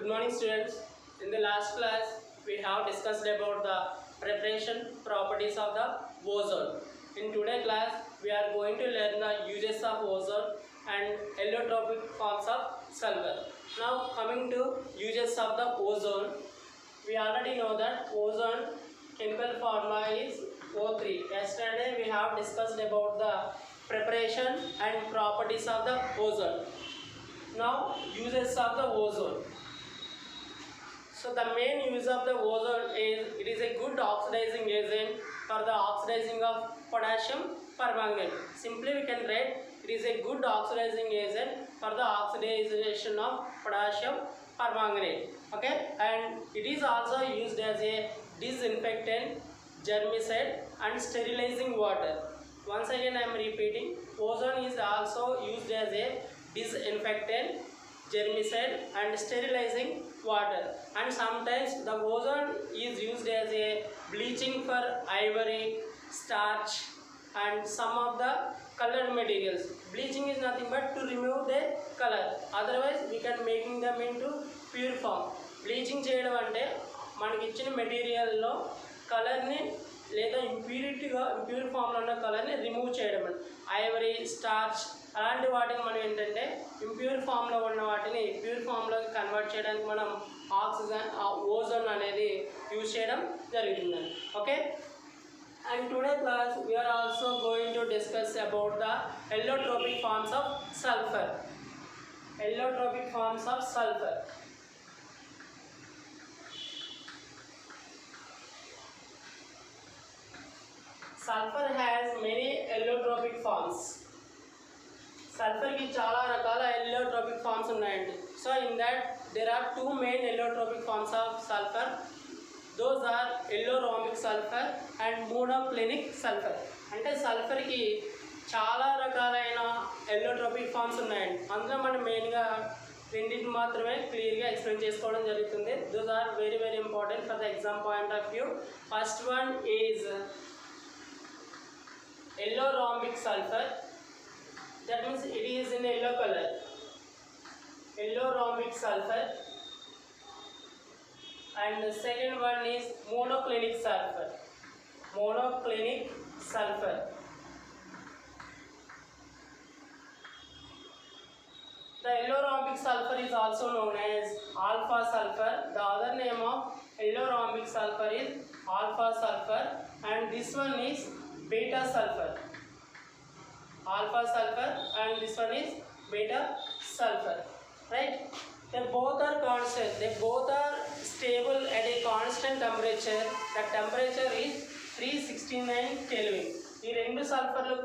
Good morning, students. In the last class, we have discussed about the preparation properties of the ozone. In today's class, we are going to learn the uses of ozone and allotropic forms of sulfur. Now, coming to uses of the ozone, we already know that ozone chemical formula is O3. Yesterday, we have discussed about the preparation and properties of the ozone. Now, uses of the ozone. So the main use of the ozone is it is a good oxidizing agent for the oxidizing of potassium permanganate. Simply we can write it is a good oxidizing agent for the oxidization of potassium permanganate. Okay, and it is also used as a disinfectant, germicide and sterilizing water. Once again I am repeating, ozone is also used as a disinfectant, germicide and sterilizing water, and sometimes the ozone is used as a bleaching for ivory, starch and some of the colored materials. Bleaching is nothing but to remove the color, otherwise we can making them into pure form. Bleaching చేయడం అంటే మనకి ఇచ్చిన మెటీరియల్లో కలర్ని లేదా impure ఫామ్లో ఉన్న కలర్ని remove చేయడం. ఐవరీ, స్టార్చ్ అలాంటి వాటిని మనం ఏంటంటే ఇంప్యూర్ ఫామ్లో ఉన్న వాటిని ప్యూర్ ఫామ్లోకి కన్వర్ట్ చేయడానికి మనం ఆక్సిజన్ ఓజోన్ అనేది యూజ్ చేయడం జరుగుతుందండి. Okay, and today class we are also going to discuss about the allotropic forms of sulfur. Allotropic forms of sulfur. Sulfur has many allotropic forms. Sulfur की చాలా రకాల allotropic forms ఉన్నాయండి. So in that there are two main allotropic forms of sulfur. Those are allorhomic sulfur and monoclinic sulfur. అంటే sulphur కి చాలా రకాలైన allotropic forms ఉన్నాయండి. అందులో మనం మెయిన్గా రెండింటిని మాత్రమే క్లియర్గా ఎక్స్ప్లెయిన్ చేసుకోవడం జరుగుతుంది. Those are very very important for the exam point of view. First one is allorhomic sulfur. That means it is in yellow color. Allorhomic sulfur. And the second one is monoclinic sulfur. Monoclinic sulfur. The allorhomic sulfur is also known as alpha sulfur. The other name of allorhomic sulfur is alpha sulfur, and this one is beta sulfur. Alpha sulfur and this one is beta sulfur, right? They both are constant, they both are stable at a constant temperature. The temperature is 369 Kelvin. ఈ రెండు సల్ఫర్లు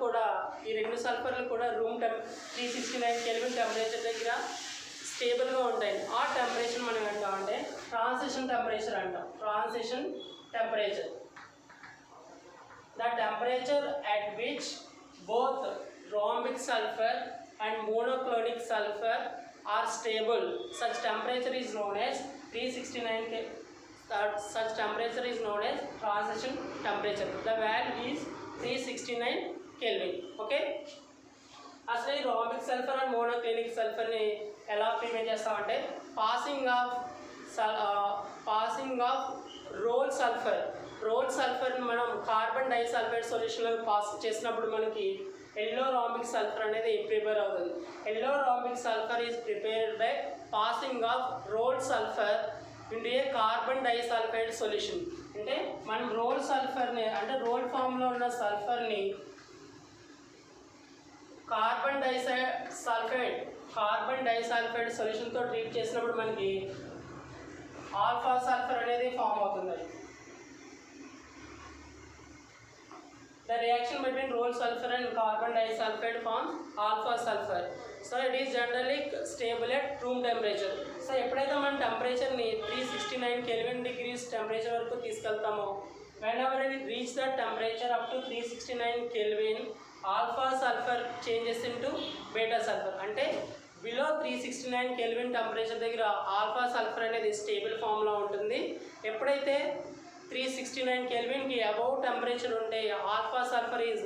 కూడా room 369 kelvin temperature దగ్గర స్టేబుల్గా ఉంటాయి. ఆ temperature మనం ఏంటంటే transition temperature అంటాం. Transition temperature, the temperature at which both rhomic sulfur and monoclinic sulfur are stable, such temperature is known as 369 such temperature is known as transition temperature. The value is 369 Kelvin. Okay, అసలు ఈ rhomic sulfur and monoclinic sulfur ని ఎలా prevent చేస్తామంటే passing of role సల్ఫర్ని మనం carbon disulphide సొల్యూషన్లో pass చేసినప్పుడు మనకి allorhomic sulfur అనేది prepare అవుతుంది. allorhomic sulfur is prepared by passing of roll sulphur into a carbon disulphide solution. అంటే మనం రోల్ సల్ఫర్ని అంటే రోల్ ఫామ్లో ఉన్న సల్ఫర్ని కార్బన్ డైసల్ఫైడ్ సొల్యూషన్తో ట్రీట్ చేసినప్పుడు మనకి ఆల్ఫా సల్ఫర్ అనేది ఫామ్ అవుతుంది. The reaction between roll sulfur and carbon disulfide forms alpha sulfur. So it is generally stable at room temperature. So ఎప్పుడైతే మనం టెంపరేచర్ని 369 కెల్విన్ డిగ్రీస్ టెంపరేచర్ వరకు తీసుకెళ్తామో, whenever we reach that temperature up to 369 kelvin, alpha sulfur changes into beta sulfur. అంటే below 369 kelvin temperature దగ్గర alpha sulphur అనేది stable ఫామ్లో ఉంటుంది. ఎప్పుడైతే 369 Kelvin की above temperature unte alpha sulfur is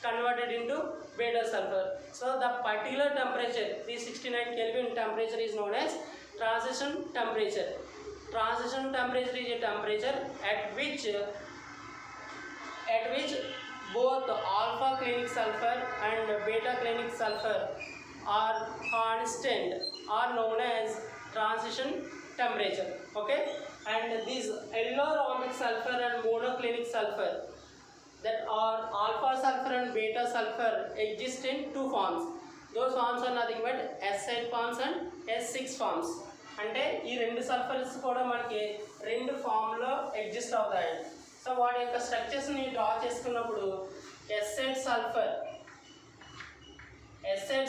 converted into beta sulfur. So the particular temperature 369 Kelvin temperature is known as transition temperature. Transition temperature is a temperature at which both alpha clinic sulfur and beta clinic sulfur are constant, are known as transition temperature. Okay, and these yellow rhombic sulfur and monoclinic sulfur, that are alpha sulfur and beta sulfur, exist in two forms. Those forms are nothing but S8 forms and S6 forms. అంటే ఈ రెండు సల్ఫర్స్ కూడా మనకి రెండు ఫామ్లో exist అవుతాయి. So వాటి యొక్క స్ట్రక్చర్స్ని డ్రా చేసుకున్నప్పుడు S8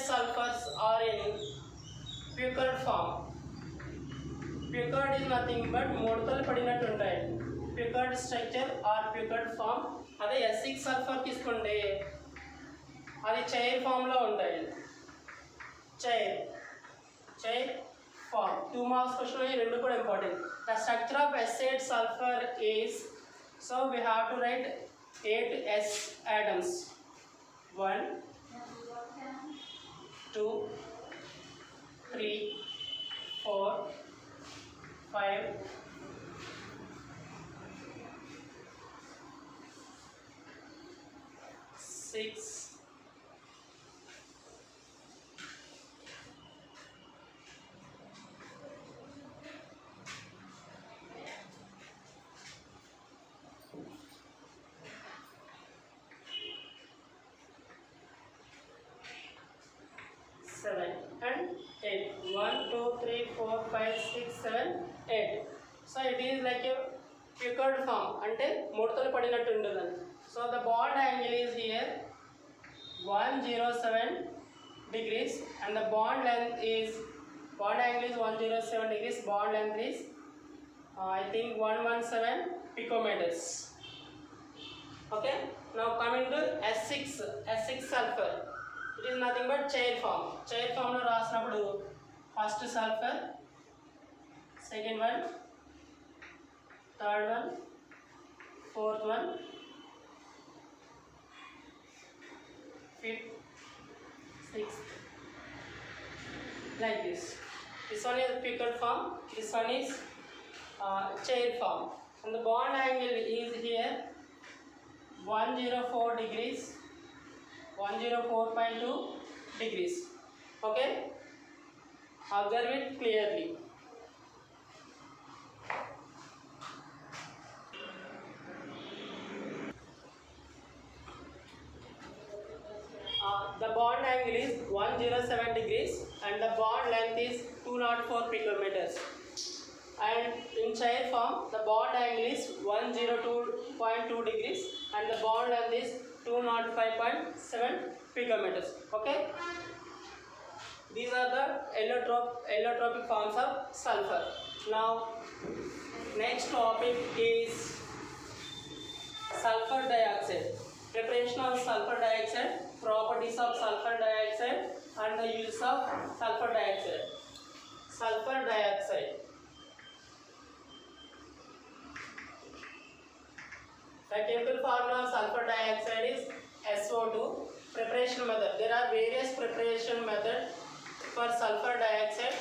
sulfurs are in puckered form. Puckered is nothing but ముడతలు పడినట్టు ఉంటాయి. Puckered structure or puckered form. అదే S6 సల్ఫర్ తీసుకుంటే అది చైర్ ఫామ్లో ఉంటాయి. Chair form. 2 marks question ఈ రెండు కూడా important. The structure of S8 sulfur is, so we have to write 8 S atoms. 1 2 3 4 5 6 7 and 8. 1 2 3 4 5 6 7 8. So it is like a puckered form, అంటే ముడతలు పడినట్టు ఉంటుందని. So the bond angle is here 107 degrees and the bond angle is 107 degrees. Bond length is I think 117 picometers. Okay, now coming to S6 sulfur. It is nothing but chair form. Chair form lo రాసినప్పుడు first sulfur, second one, third one, fourth one, fifth, sixth, like this. This one is puckered form, this one is chair form, and the bond angle is here 104 degrees, 104.2 degrees. Okay, observe it clearly. The bond angle is 107 degrees and the bond length is 204 picometers. And in chair form, the bond angle is 102.2 degrees and the bond length is 205.7 picometers. Okay, these are the allotropic forms of sulfur. Now next topic is sulfur dioxide. Preparation of sulfur dioxide, properties of sulfur dioxide and the use of sulfur dioxide. Sulfur dioxide. The chemical formula of sulfur dioxide is SO2. Preparation method. There are various preparation methods for sulfur dioxide.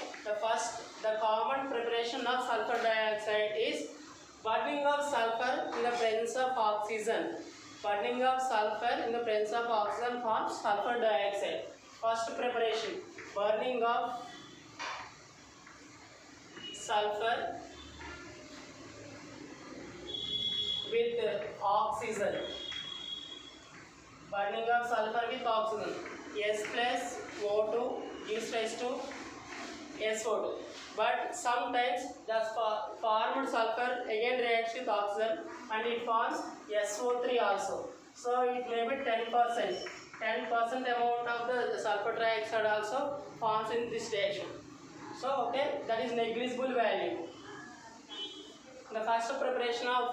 The common preparation of sulfur dioxide is burning of sulfur in the presence of oxygen. Burning of sulfur in the presence of oxygen forms sulfur dioxide. First preparation, burning of sulfur with oxygen. Burning of sulfur with oxygen. S plus O2 gives rise to SO2. But sometimes the formed sulfur again reacts with oxygen and it forms SO3 also. So it may be 10%. 10% amount of the sulfur dioxide also forms in this reaction. So okay, that is negligible value. The first preparation of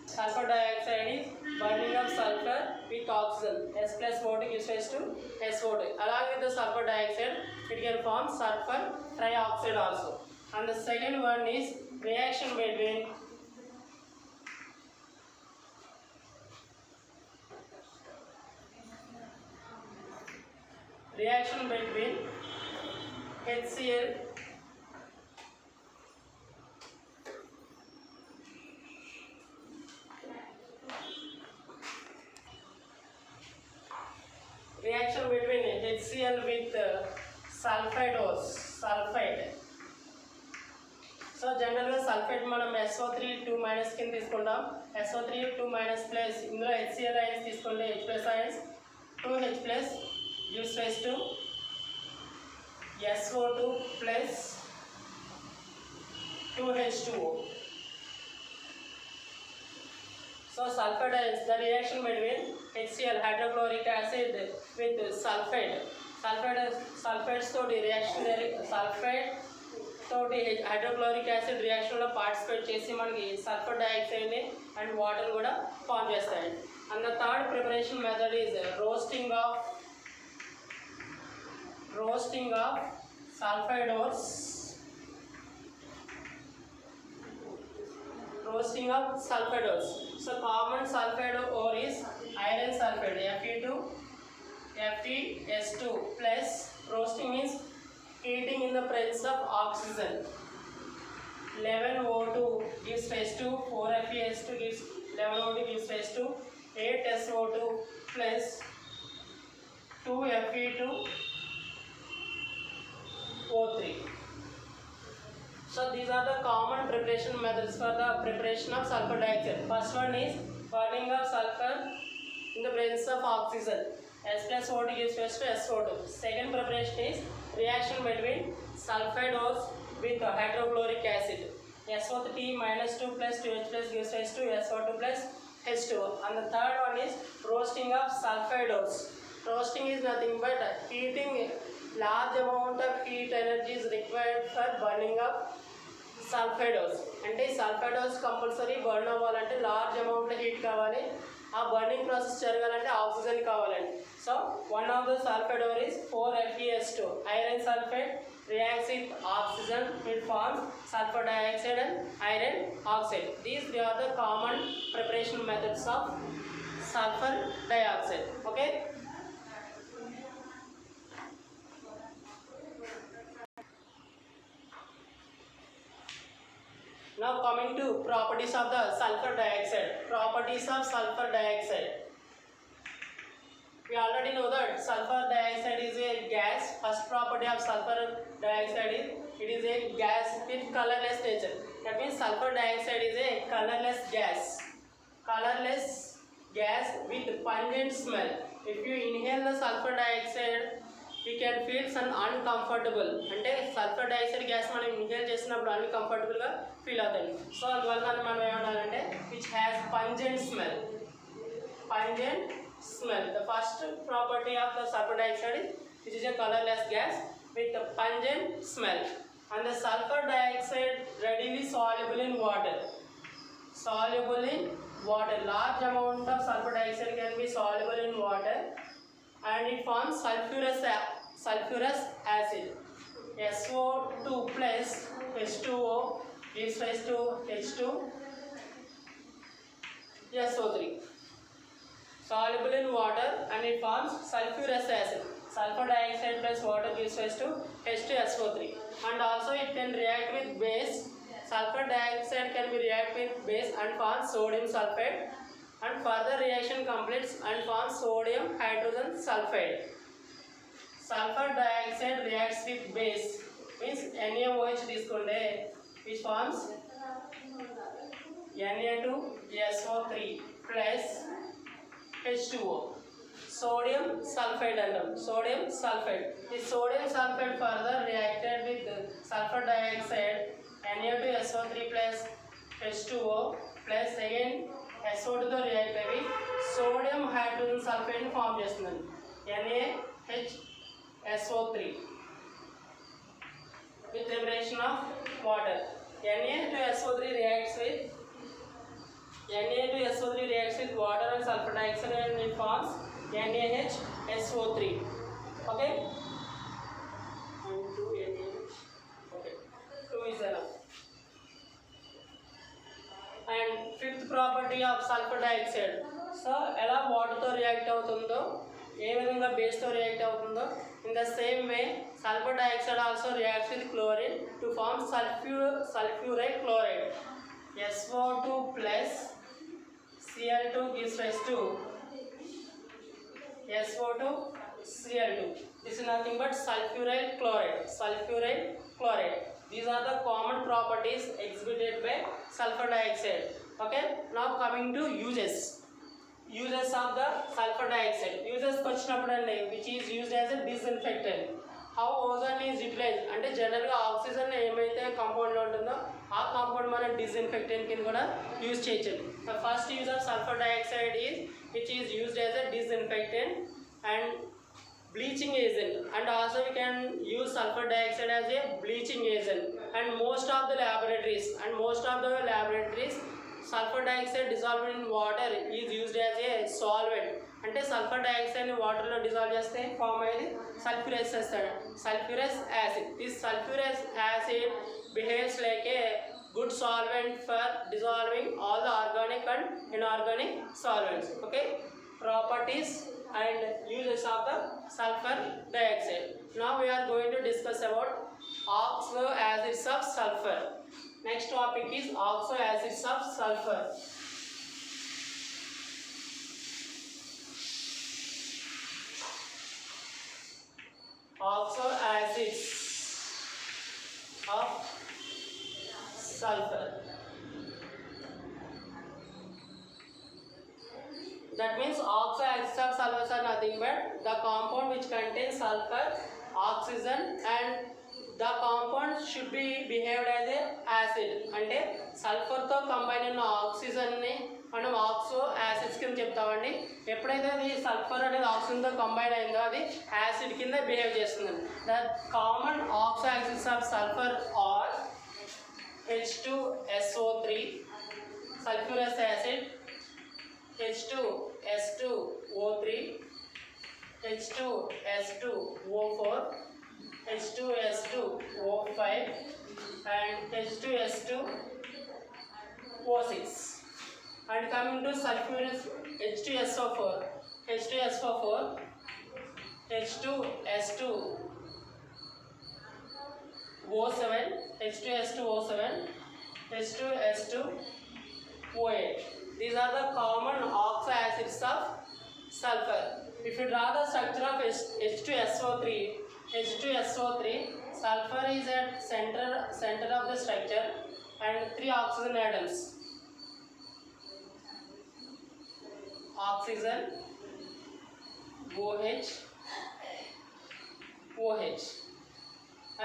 sulfur dioxide is burning of sulfur with oxygen. S plus O2 gives rise to SO2. Along with the sulfur dioxide, it can form sulfur trioxide also. And the second one is reaction between HCl HCl with sulfide ores, sulfide. So జనరల్గా sulphate మనం SO3 2- కింద తీసుకుంటాం. SO3 2- plus ఇందులో HCl ions తీసుకుంటే H+ ions 2H+ gives rise to SO2 plus 2H2O. So sulfide ions, the reaction between HCl hydrochloric acid with sulfides తోటి reaction sulfide తోటి hydrochloric acid రియాక్షన్లో participate చేసి మనకి sulphur డైఆక్సైడ్ని and water కూడా form చేస్తాయి. And the third preparation method is roasting of sulfide ores. Roasting of sulfide ores. So common sulfide ore is iron sulfide Fe(Fe)S2 plus roasting means heating in the presence of oxygen. 11O2 gives rise to 4Fe(S2) gives 11O2 gives rise to 8SO2 plus 2Fe2O3. So these are the common preparation methods for the preparation of sulfur dioxide. First one is burning of sulfur in the presence of oxygen. S+O2 gives rise to SO2. Second preparation is reaction between sulfide ores with hydrochloric acid. SO3-2 plus 2H+ gives rise to SO2 plus H2O. And the third one is roasting of sulfide ores. Roasting is nothing but heating. Large amount of heat energy is required for burning of sulfide ores. అంటే sulphide ores compulsory burn అవ్వాలంటే large అమౌంట్లో heat కావాలి. ఆ burning process జరగాలంటే oxygen కావాలండి. So one of the sulphide ore is 4Fe(S2). Iron sulphide reacts with oxygen, it forms sulfur dioxide and iron oxide. These three are the common preparation methods of sulfur dioxide. Okay. Now coming to properties of the sulfur dioxide. Properties of sulfur dioxide. We already know that sulfur dioxide is a gas. First property of sulfur dioxide is it is a gas with colorless nature. That means sulfur dioxide is a colorless gas. Colorless gas with pungent smell. If you inhale the sulfur dioxide, you can feel some uncomfortable. అంటే sulphur dioxide gas మనం inhale చేసినప్పుడు అన్కంఫర్టబుల్గా feel అవుతుంది. So అందువల్ల మనం ఏమంటారంటే which has pungent smell. Pungent smell. The first property of the sulfur dioxide is it is a colorless gas with a pungent smell. And the sulfur dioxide readily soluble in water. Soluble in water. Large amount of sulfur dioxide can be soluble in water, and it forms sulfurous acid. SO2 plus H2O gives rise to H2SO3. Soluble in water and it forms sulfurous acid. Sulfur dioxide plus water gives rise to H2SO3. And also it can react with base. Sulfur dioxide can be react with base and forms sodium sulfate. And further reaction completes and forms sodium hydrogen sulfide. Sulfur dioxide reacts with base means NaOH తీసుకుంటే which forms Na2SO3 plus H2O. Sodium sulfide అంటాం. Sodium sulfide. This sodium sulfide further reacted with sulfur dioxide Na2SO3 plus H2O plus again SO2 తో react అయ్యి sodium hydrogen sulphide ని form చేస్తుంది. NaHSO3 with liberation of water. Na2SO3 reacts with water and sulfur dioxide and it forms NaHSO3. Okay. And 2 NaH. Okay. 2 is enough. And fifth property of sulfur dioxide. So ఎలా water తో react అవుతుందో ఏ విధంగా base తో react అవుతుందో in the same way sulfur dioxide also reacts with chlorine to form sulfurate chloride. SO2 plus Cl2 gives rise to SO2 Cl2. This is nothing but sulfuryl chloride. Sulfuryl chloride. These are the common properties exhibited by sulfur dioxide. Okay. Now coming to uses. Uses of the sulfur dioxide. Uses వచ్చినప్పుడండి which is used as a disinfectant. How ozone is utilized అంటే జనరల్గా oxygen ఏమైతే కాంపౌండ్లో ఉంటుందో ఆ compound మనం disinfectant కింద కూడా use చేయొచ్చు. The first use of sulfur dioxide is which is used as a disinfectant and bleaching agent, and also we can use sulfur dioxide as a bleaching agent. And most of the laboratories sulfur dioxide dissolved in water is used as a solvent. అంటే sulphur dioxide ని water లో dissolve చేస్తే form అయ్యేది sulphurous acid. This sulphurous acid behaves like A good solvent for dissolving all the organic and inorganic solvents. Okay, properties and uses of the sulfur dioxide. Now we are going to discuss about oxo acids of sulfur. Next topic is oxo acids of sulfur. Oxo acids of sulfur. That means oxo acids of sulfur are nothing but the compound which contains sulfur, oxygen, and the compound should be behaved as a acid. అంటే sulphur తో combine అయిన oxygen ని మనం oxo acids కింద చెప్తామండి. ఎప్పుడైతే అది sulphur అనేది ఆక్సిజన్ తో కంబైన్ అయిందో అది యాసిడ్ కింద బిహేవ్ చేస్తుంది. The common oxo acids of sulphur are H2SO3 sulfurous acid, H2S2O3, H2S2O4, H2S2O5 and H2S2O6. And coming to sulfurous H2SO4, H2SO4, H2S2O7, H2S2O7, H2S2O8. These are the common oxo acids of sulfur. If you draw the structure of H2SO3, sulfur is at center of the structure and 3 oxygen atoms. Oxygen, OH, OH.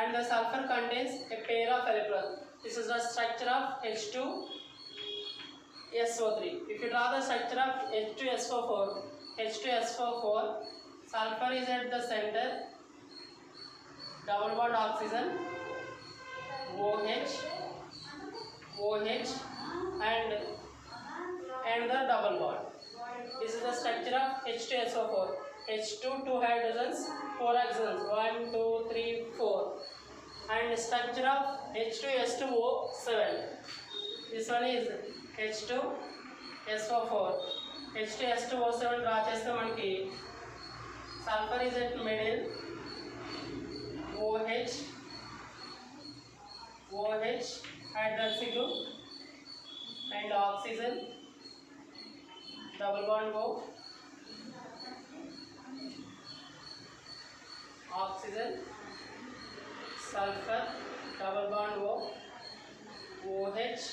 And the sulfur contains a pair of electrons. This is the structure of H2SO3. If you draw the structure of H2SO4, sulfur is at the center, double bond oxygen, OH, and the double bond. This is the structure of H2SO4. H2 2 hydrogens, 4 oxygens, 1, 2, 3, 4. And structure of H2S2O7. This one is H2SO4. H2S2O7 draw cheste manaki sulfur is at middle, OH hydroxy group and oxygen, double bond O, oxygen, sulfur, double bond O, OH,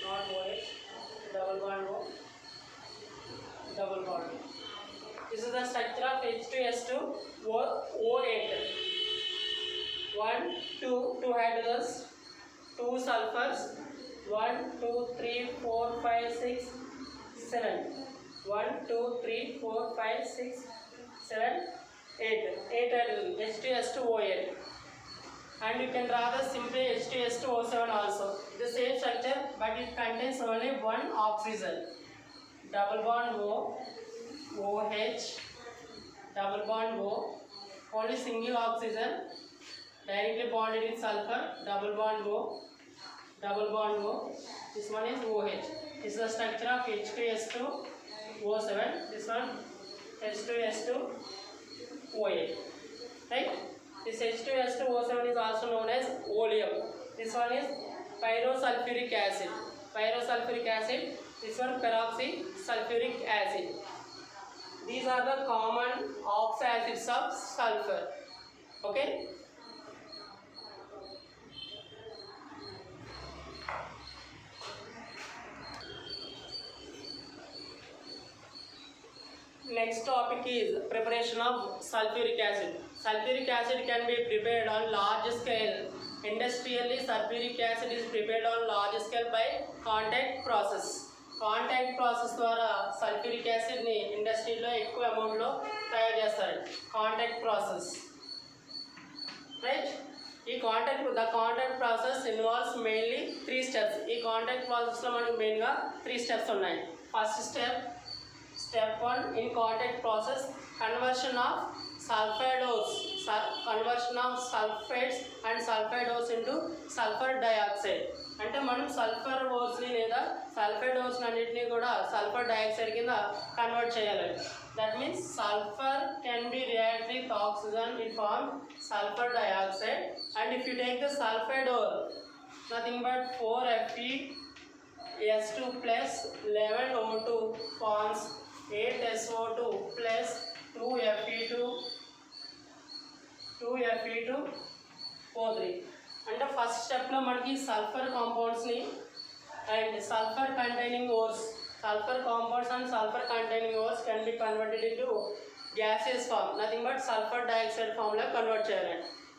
not OH, double bond O, double bond. This is the structure of H2S2O8. 1, 2 hydrogens, 2 sulfurs, 1, 2, 3, 4, 5, 6, 7. 1, 2, 3, 4, 5, 6, 7, 8 hydrogen, H2S2O8. And you can draw the simply H2S2O7 also. The same structure, but it contains only one oxygen. Double bond O, OH, double bond O, only single oxygen, directly bonded with sulfur, double bond O. This one is OH. This is the structure of H2S2O7. This one H2S2O8. Right? This H2S2O7 is also known as oleum. This one is pyrosulfuric acid. This one peroxysulfuric acid. These are the common oxacids of sulfur. Okay. Next topic is preparation of sulfuric acid. Sulfuric acid can be prepared on large scale. Industrially, sulfuric acid is prepared on large scale by contact process. Contact process ద్వారా sulphuric యాసిడ్ని ఇండస్ట్రీలో ఎక్కువ అమౌంట్లో తయారు చేస్తారు. Contact process, right. ఈ contact process involves mainly 3 steps. ఈ contact ప్రాసెస్లో మనకు మెయిన్గా 3 స్టెప్స్ ఉన్నాయి. First Step 1 in contact process, conversion of sulfates and sulfide ores into sulfur dioxide. అంటే మనం సల్ఫర్ ఓర్స్ని లేదా సల్ఫైడ్ ఓర్స్ని అన్నింటినీ కూడా సల్ఫర్ డైఆక్సైడ్ కింద కన్వర్ట్ చేయాలి. That means sulphur can be react with oxygen it form sulphur dioxide. And if you take the sulphide ore, nothing but 4Fe(S2) plus 11O2 forms 8SO2 plus 2Fe2O3. అంటే first స్టెప్లో మనకి sulphur కాంపౌండ్స్ని and sulphur containing ores can be converted into gases form, nothing but sulphur dioxide ఫామ్లో convert చేయాలి.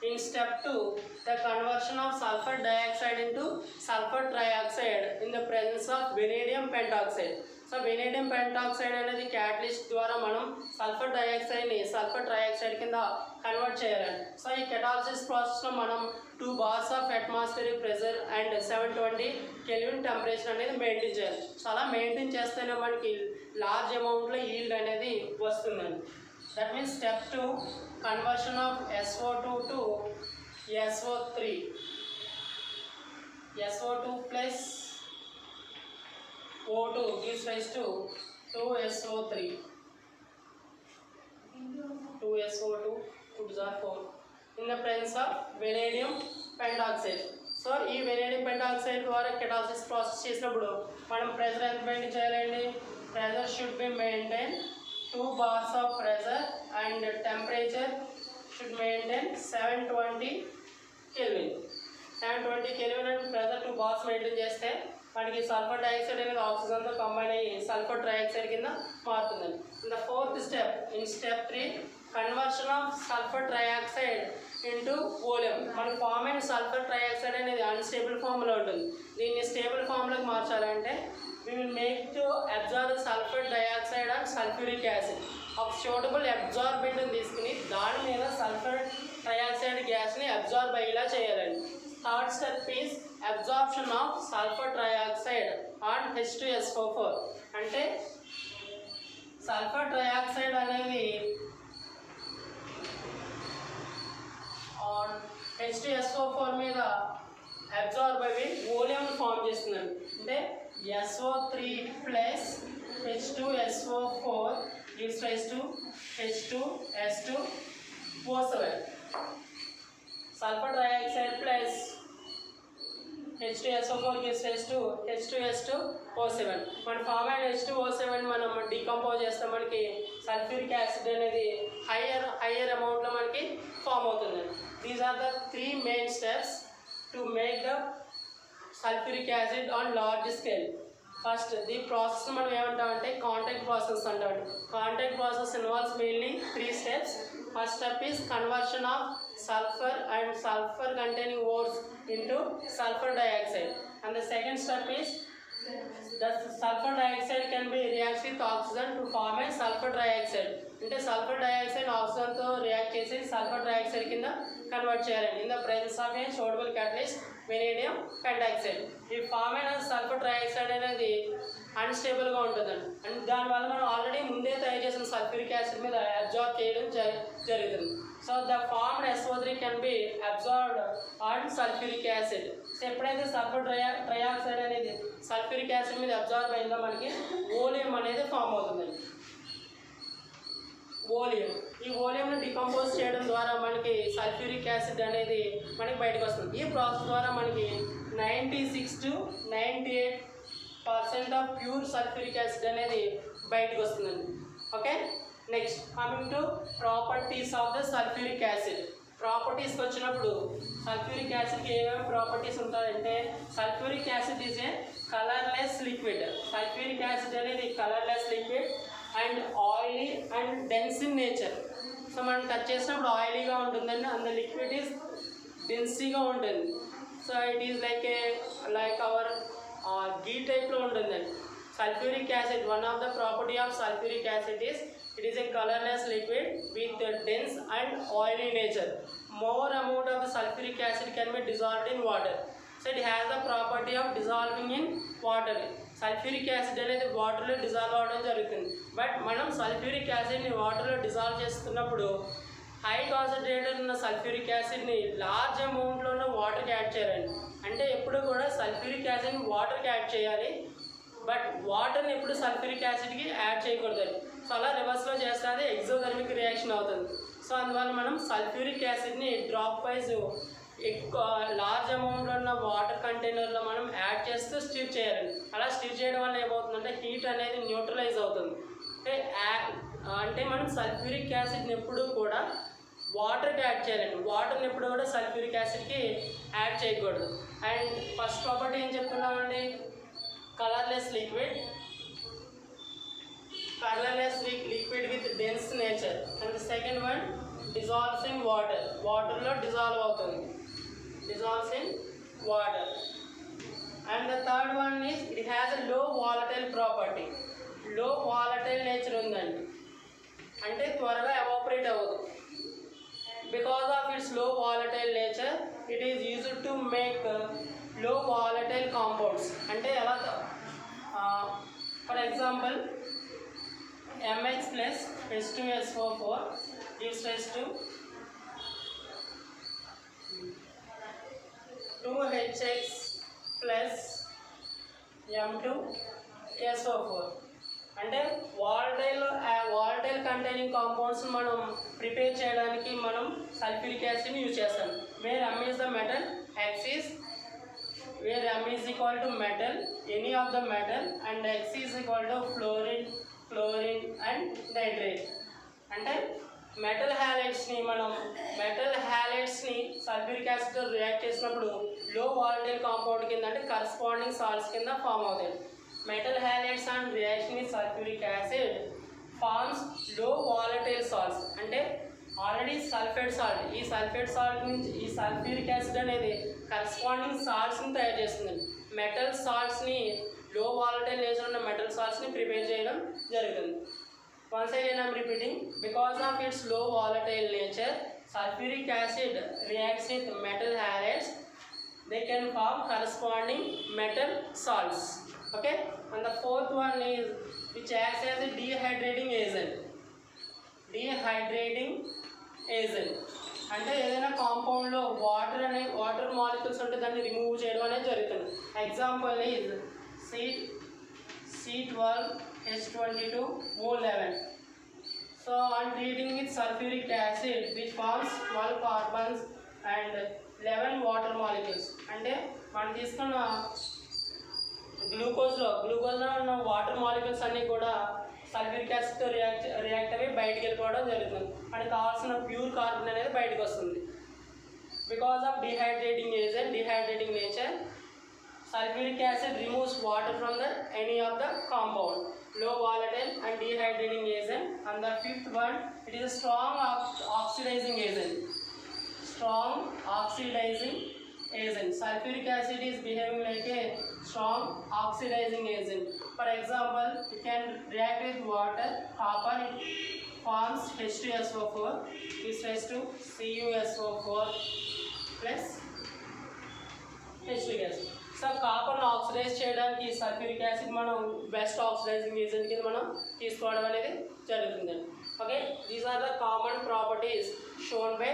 In step 2, the conversion of sulfur dioxide into sulfur trioxide in the presence of vanadium pentoxide. So vanadium pentoxide అనేది catalyst ద్వారా మనం sulphur డైఆక్సైడ్ని sulphur trioxide కింద convert చేయాలి. So ఈ catalysis ప్రాసెస్లో మనం 2 bars of atmospheric pressure and 720 Kelvin temperature అనేది maintain చేయాలి. సో అలా మెయింటైన్ చేస్తేనే మనకి లార్జ్ అమౌంట్లో ఈల్డ్ అనేది వస్తుందండి. That means step 2, conversion of SO2 to SO3. SO2 plus O2 gives rise to 2SO3. 2SO2 2s are 4 in the presence of vanadium pentoxide. So ఈ vanadium pentoxide ద్వారా catalysis process చేసినప్పుడు మనం pressure ఎంత maintain చేయాలండి? Pressure should be maintain 2 bars of pressure and temperature should maintain 720 Kelvin. 720 Kelvin and pressure 2 bars maintain చేస్తే మనకి sulphur dioxide అనేది ఆక్సిజన్తో కంబైన్ అయ్యి సల్ఫర్ ట్రయాక్సైడ్ కింద మారుతుందండి. In the 4th step, in step 3, conversion of sulphur trioxide into oleum. మనకి form అయిన sulphur trioxide అనేది అన్స్టేబుల్ ఫామ్లో ఉంటుంది. దీన్ని స్టేబుల్ ఫామ్లోకి మార్చాలంటే we will make to absorb the sulfur dioxide and sulfuric acid. ఒక సూటబుల్ అబ్జార్బెంట్ని తీసుకుని దాని మీద సల్ఫర్ ట్రయాక్సైడ్ గ్యాస్ని అబ్జార్బ్ అయ్యేలా చేయాలండి. Third step is absorption of sulphur trioxide on H2SO4. అంటే సల్ఫర్ ట్రయాక్సైడ్ అనేది ఆన్ H2SO4 మీద అబ్జార్బ్ అయ్యి వోలియం ఫామ్ చేస్తుందండి. అంటే SO3 plus H2SO4 gives rise to H2S2O7. Sulfur dioxide plus H2SO4 gives rise to H2S2O7. మన form అయిన H2O7 మనం decompose చేస్తే మనకి సల్ఫ్యూరిక్ యాసిడ్ అనేది హయ్యర్ అమౌంట్లో మనకి ఫామ్ అవుతుంది. These are the 3 main steps to make the sulphuric acid on large scale. First the process మనం ఏమంటామంటే కాంటాక్ట్ ప్రాసెస్ అంటామండి. Contact process involves mainly 3 steps. First step is conversion of sulphur and sulphur containing ores into sulphur dioxide. And the second step is the sulfur dioxide can be reacts with oxygen to form a sulfur dioxide. అంటే sulphur dioxide ఆక్సిజన్తో react చేసి sulphur dioxide కింద convert చేయాలండి. In the presence of A సోడబుల్ catalyst vanadium pentoxide. ఈ form అయిన sulphur trioxide అనేది అన్స్టేబుల్గా ఉంటుందండి. And దానివల్ల మనం ఆల్రెడీ ముందే తయారు చేసిన సల్ఫ్యూరిక్ యాసిడ్ మీద అబ్జార్బ్ చేయడం జరుగుతుంది. So the formed SO3 can be absorbed on sulphuric acid. So ఎప్పుడైతే సల్ఫర్ ట్రయాక్సైడ్ అనేది సల్ఫ్యూరిక్ యాసిడ్ మీద అబ్జార్బ్ అయిందో మనకి వోలియం అనేది ఫామ్ అవుతుందండి. వోలియం, ఈ వోలియంను డికంపోజ్ చేయడం ద్వారా మనకి సల్ఫ్యూరిక్ యాసిడ్ అనేది మనకి బయటకు వస్తుంది. ఈ ప్రాసెస్ ద్వారా మనకి 96 to 98% of pure sulphuric acid అనేది బయటకు వస్తుందండి. Okay, next coming to properties of the sulphuric acid. ప్రాపర్టీస్కి వచ్చినప్పుడు సల్ఫ్యూరిక్ యాసిడ్కి ఏమేమి ప్రాపర్టీస్ ఉంటాయంటే, sulphuric acid is a colourless liquid. Sulphuric acid అనేది colourless liquid and oily and dense in nature. So మనం టచ్ చేసినప్పుడు ఆయిలీగా ఉంటుందండి, అండ్ ద లిక్విడ్ ఈజ్ డెన్సీగా ఉంటుంది. So it is like our గీ టైప్లో ఉంటుందండి. Sulfuric acid, one of the property of sulfuric acid is it is a colorless liquid with a dense and oily nature. More amount of the sulfuric acid can be dissolved in water. So it has the property of dissolving in water. Sulfuric acid అనేది వాటర్లో dissolve అవ్వడం జరుగుతుంది. But మనం sulphuric యాసిడ్ని వాటర్లో dissolve చేస్తున్నప్పుడు high concentrated ఉన్న sulphuric యాసిడ్ని large అమౌంట్లో ఉన్న వాటర్కి యాడ్ చేయాలండి. అంటే ఎప్పుడు కూడా సల్ఫ్యూరిక్ యాసిడ్ని వాటర్కి యాడ్ చేయాలి, బట్ వాటర్ని ఎప్పుడు సల్ఫ్యూరిక్ యాసిడ్కి యాడ్ చేయకూడదు. సో అలా రివర్స్లో చేస్తే అది ఎగ్జోథర్మిక్ రియాక్షన్ అవుతుంది. సో అందువల్ల మనం సల్ఫ్యూరిక్ యాసిడ్ని డ్రాప్ వైజ్ ఎక్కువ లార్జ్ అమౌంట్లో ఉన్న వాటర్ కంటైనర్లో మనం యాడ్ చేస్తూ స్టిర్ చేయాలి. అలా స్టిర్ చేయడం వల్ల ఏమవుతుందంటే హీట్ అనేది న్యూట్రలైజ్ అవుతుంది. అంటే మనం సల్ఫ్యూరిక్ యాసిడ్ని ఎప్పుడు కూడా వాటర్కి యాడ్ చేయాలండి. వాటర్ని ఎప్పుడు కూడా సల్ఫ్యూరిక్ యాసిడ్కి యాడ్ చేయకూడదు. అండ్ ఫస్ట్ ప్రాపర్టీ ఏం చెప్తున్నామండి, colorless liquid with dense nature. And the second one dissolves in water. Water lo dissolve avutundi, dissolves in water. And the third one is it has a low volatile property. Low volatile nature undandi, ante twaraga evaporate avadu. Because of its low volatile nature, it is used to make low volatile compounds. అంటే ఎలా, for example MX plus H2SO4 gives rise to 2HX plus M2SO4. అంటే volatile containing compounds మనం prepare చేయడానికి మనం sulphuric యాసిడ్ని use చేస్తాం. Where M is the metal, X is where M is equal to metal, any of the metal, and X is equal to fluorine and nitrate. అంటే metal హ్యాలైడ్స్ని sulphuric యాసిడ్తో react చేసినప్పుడు low volatile compound కింద అంటే corresponding salts కింద form అవుతాయి. Metal halides and reaction in sulphuric acid forms low volatile salts. అంటే already sulphate salt, ఈ సల్ఫేట్ సాల్ట్ నుంచి ఈ సల్ఫ్యూరిక్ యాసిడ్ అనేది కరస్పాండింగ్ సాల్ట్స్ని తయారు చేస్తుంది. మెటల్ సాల్ట్స్ని లో వాలటైల్ నేచర్ ఉన్న మెటల్ సాల్ట్స్ని ప్రిపేర్ చేయడం జరుగుతుంది. Once again I am repeating, because of its low volatile nature, sulfuric acid reacts with metal halides. They can form corresponding metal salts. Okay, and the fourth one is which acts as a dehydrating agent. అంటే ఏదైనా కాంపౌండ్లో water molecules ఉంటే దాన్ని remove చేయడం అనేది జరుగుతుంది. Example is C12H22O11. So on treating with sulfuric acid which forms 12 carbons and 11 water molecules. అంటే మనం తీసుకున్న గ్లూకోజ్లో ఉన్న వాటర్ మాలిక్యూల్స్ అన్నీ కూడా సల్ఫ్యూరిక్ యాసిడ్తో రియాక్ట్ అయ్యి బయటికి వెళ్ళిపోవడం జరుగుతుంది. మనకి కావాల్సిన ప్యూర్ కార్బన్ అనేది బయటకు వస్తుంది. Because of dehydrating nature, sulfuric acid removes water from any of the compound. Low volatile and dehydrating agent. And the fifth one, it is a strong oxidizing agent. Sulfuric acid is behaving like a strong oxidizing agent. For example, it can react with water, copper, it forms H2SO4, this rise to CuSO4 plus H2 gas. So కాపర్ను oxidise చేయడానికి sulphuric acid మనం best oxidising agent కింద మనం తీసుకోవడం అనేది జరుగుతుందండి. Okay, these are the common properties shown by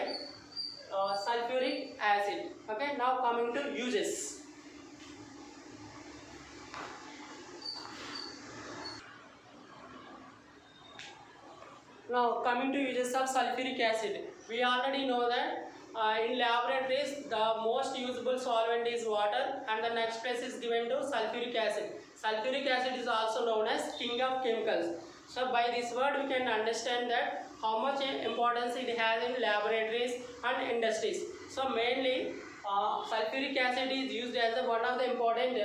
sulphuric acid. Okay, now coming to uses. Now coming to uses of sulfuric acid, we already know that in laboratories the most usable solvent is water, and the next place is given to sulfuric acid. Sulfuric acid is also known as king of chemicals. So by this word we can understand that how much importance it has in laboratories and industries. So mainly sulfuric acid is used as one of the important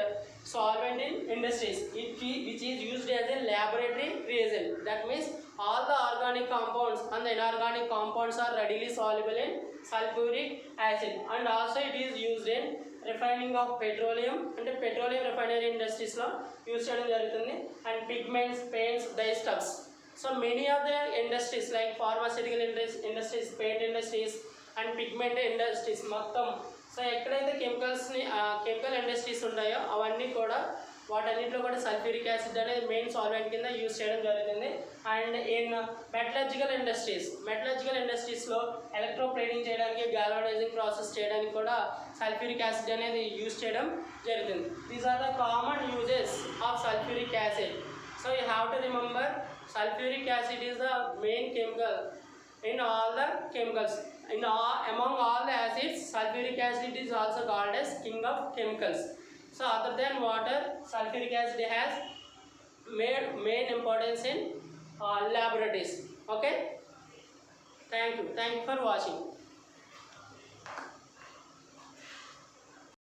solvent in industries, which is used as a laboratory reagent. That means all the organic compounds and the inorganic compounds are readily soluble in sulfuric acid, and also it is used in refining of petroleum and petroleum refinery industries lo use cheyadam jarugutundi, and pigments, paints, dyestuffs. So many of the industries like pharmaceutical industries, paint industries and pigment industries మొత్తం so ఎక్కడైతే కెమికల్స్ని chemical industries ఉంటాయో అవన్నీ కూడా వాటన్నిటిలో కూడా sulphuric acid అనేది main solvent కింద యూజ్ చేయడం జరుగుతుంది. అండ్ ఇన్ మెటలర్జికల్ ఇండస్ట్రీస్లో ఎలక్ట్రోప్లేటింగ్ చేయడానికి, గాల్వనైజింగ్ ప్రాసెస్ చేయడానికి కూడా సల్ఫ్యూరిక్ యాసిడ్ అనేది యూజ్ చేయడం జరుగుతుంది. These are the common uses of sulphuric acid. So you have to remember sulfuric acid is the main chemical in all the chemicals. Among all the acids, sulfuric acid is also called as king of chemicals. So other than water, sulfuric acid has main importance in laboratories. Okay, thank you for watching.